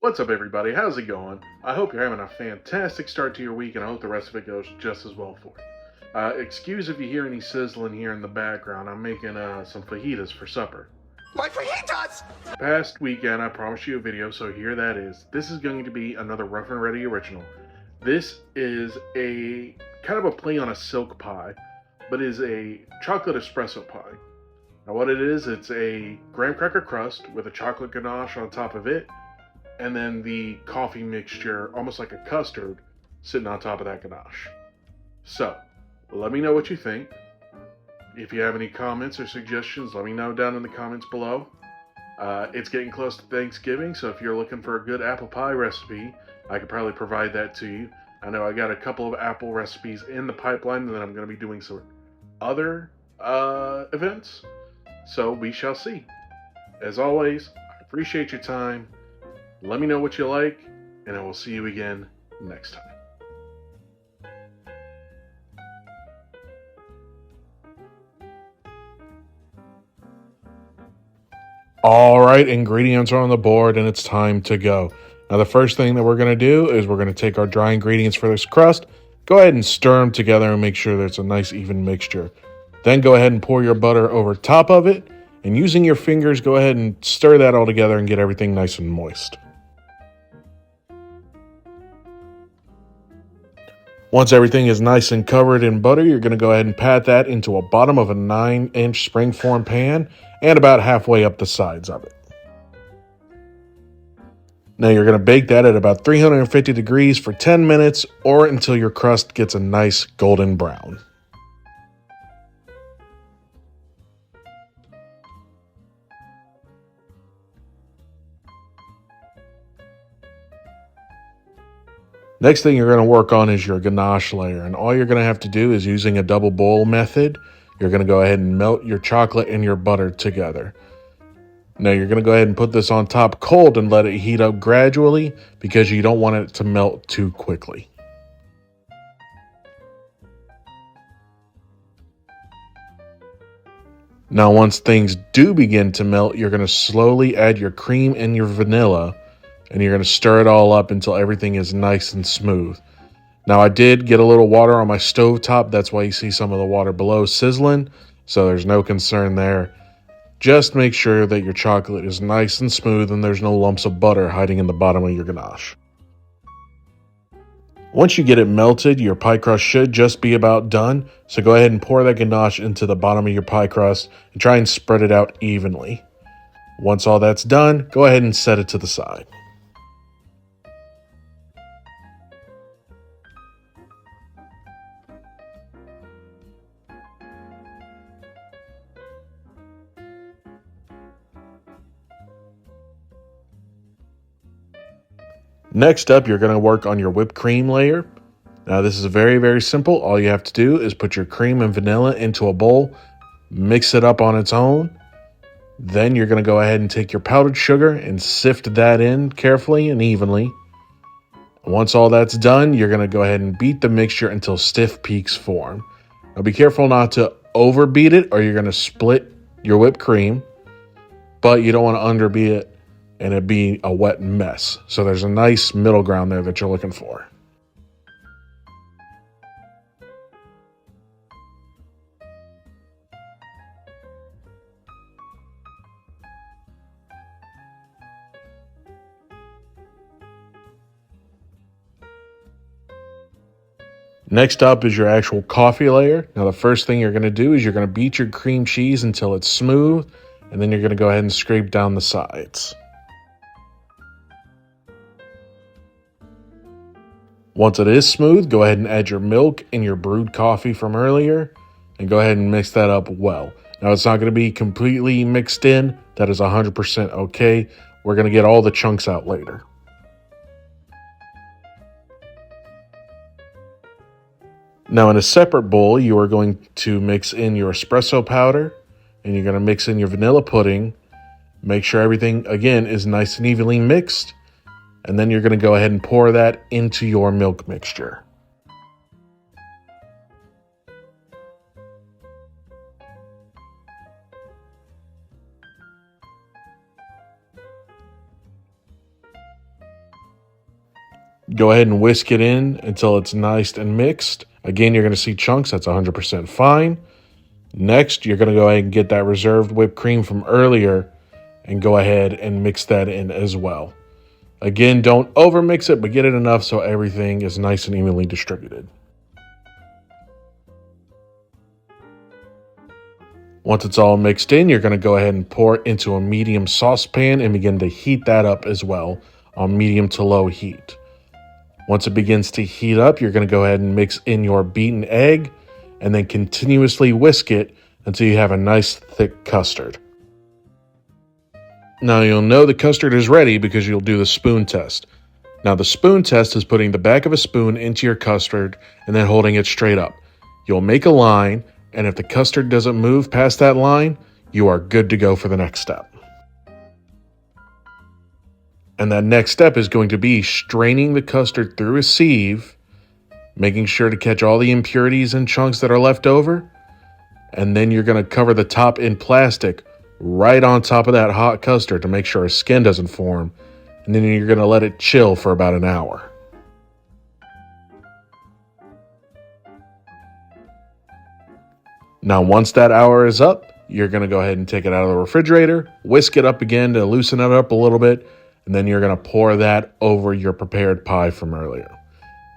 What's up, everybody? How's it going? I hope you're having a fantastic start to your week, and I hope the rest of it goes just as well for you. Excuse if you hear any sizzling here in the background. I'm making some fajitas for supper. My fajitas! Past weekend, I promised you a video, so here that is. This is going to be another Rough and Ready original. This is a kind of a play on a silk pie, but is a chocolate espresso pie. Now, what it is, it's a graham cracker crust with a chocolate ganache on top of it, and then the coffee mixture, almost like a custard, sitting on top of that ganache. So, let me know what you think. If you have any comments or suggestions, let me know down in the comments below. It's getting close to Thanksgiving, so if you're looking for a good apple pie recipe, I could probably provide that to you. I know I got a couple of apple recipes in the pipeline, and then I'm going to be doing some other events. So we shall see. As always, I appreciate your time. Let me know what you like, and I will see you again next time. All right, ingredients are on the board, and it's time to go. Now, the first thing that we're going to do is we're going to take our dry ingredients for this crust, go ahead and stir them together and make sure that it's a nice even mixture. Then go ahead and pour your butter over top of it, and using your fingers, go ahead and stir that all together and get everything nice and moist. Once everything is nice and covered in butter, you're going to go ahead and pat that into a bottom of a 9-inch springform pan and about halfway up the sides of it. Now you're going to bake that at about 350 degrees for 10 minutes or until your crust gets a nice golden brown. Next thing you're going to work on is your ganache layer, and all you're going to have to do is, using a double boil method, you're going to go ahead and melt your chocolate and your butter together. Now you're going to go ahead and put this on top cold and let it heat up gradually because you don't want it to melt too quickly. Now once things do begin to melt, you're going to slowly add your cream and your vanilla, and you're going to stir it all up until everything is nice and smooth. Now I did get a little water on my stove top, that's why you see some of the water below sizzling, so there's no concern there. Just make sure that your chocolate is nice and smooth and there's no lumps of butter hiding in the bottom of your ganache. Once you get it melted, your pie crust should just be about done, so go ahead and pour that ganache into the bottom of your pie crust and try and spread it out evenly. Once all that's done, go ahead and set it to the side. Next up, you're going to work on your whipped cream layer. Now this is very simple. All you have to do is put your cream and vanilla into a bowl, mix it up on its own. Then you're going to go ahead and take your powdered sugar and sift that in carefully and evenly. Once all that's done, you're going to go ahead and beat the mixture until stiff peaks form. Now be careful not to overbeat it or you're going to split your whipped cream, but you don't want to underbeat it and it be a wet mess. So there's a nice middle ground there that you're looking for. Next up is your actual coffee layer. Now the first thing you're going to do is you're going to beat your cream cheese until it's smooth, and then you're going to go ahead and scrape down the sides. Once it is smooth, go ahead and add your milk and your brewed coffee from earlier, and go ahead and mix that up well. Now it's not going to be completely mixed in. That is 100% okay. We're going to get all the chunks out later. Now in a separate bowl, you are going to mix in your espresso powder, and you're going to mix in your vanilla pudding. Make sure everything, again, is nice and evenly mixed. And then you're going to go ahead and pour that into your milk mixture. Go ahead and whisk it in until it's nice and mixed. Again, you're going to see chunks. That's 100% fine. Next, you're going to go ahead and get that reserved whipped cream from earlier and go ahead and mix that in as well. Again, don't overmix it, but get it enough so everything is nice and evenly distributed. Once it's all mixed in, you're going to go ahead and pour it into a medium saucepan and begin to heat that up as well on medium to low heat. Once it begins to heat up, you're going to go ahead and mix in your beaten egg and then continuously whisk it until you have a nice thick custard. Now you'll know the custard is ready because you'll do the spoon test. Now the spoon test is putting the back of a spoon into your custard and then holding it straight up. You'll make a line, and if the custard doesn't move past that line, you are good to go for the next step. And that next step is going to be straining the custard through a sieve, making sure to catch all the impurities and chunks that are left over. And then you're going to cover the top in plastic right on top of that hot custard to make sure a skin doesn't form. And then you're going to let it chill for about an hour. Now, once that hour is up, you're going to go ahead and take it out of the refrigerator, whisk it up again to loosen it up a little bit, and then you're going to pour that over your prepared pie from earlier.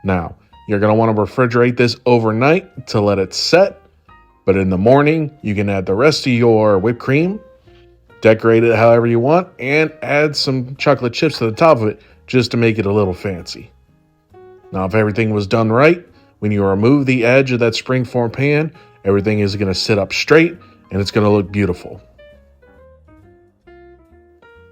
Now, you're going to want to refrigerate this overnight to let it set, but in the morning, you can add the rest of your whipped cream, decorate it however you want, and add some chocolate chips to the top of it just to make it a little fancy. Now, if everything was done right, when you remove the edge of that springform pan, everything is going to sit up straight and it's going to look beautiful.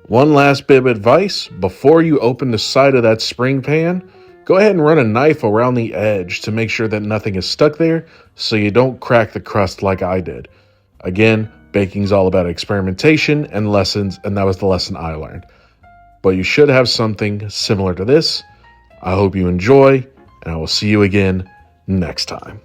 One last bit of advice: before you open the side of that spring pan, go ahead and run a knife around the edge to make sure that nothing is stuck there so you don't crack the crust like I did. Again, baking's all about experimentation and lessons, and that was the lesson I learned. But you should have something similar to this. I hope you enjoy, and I will see you again next time.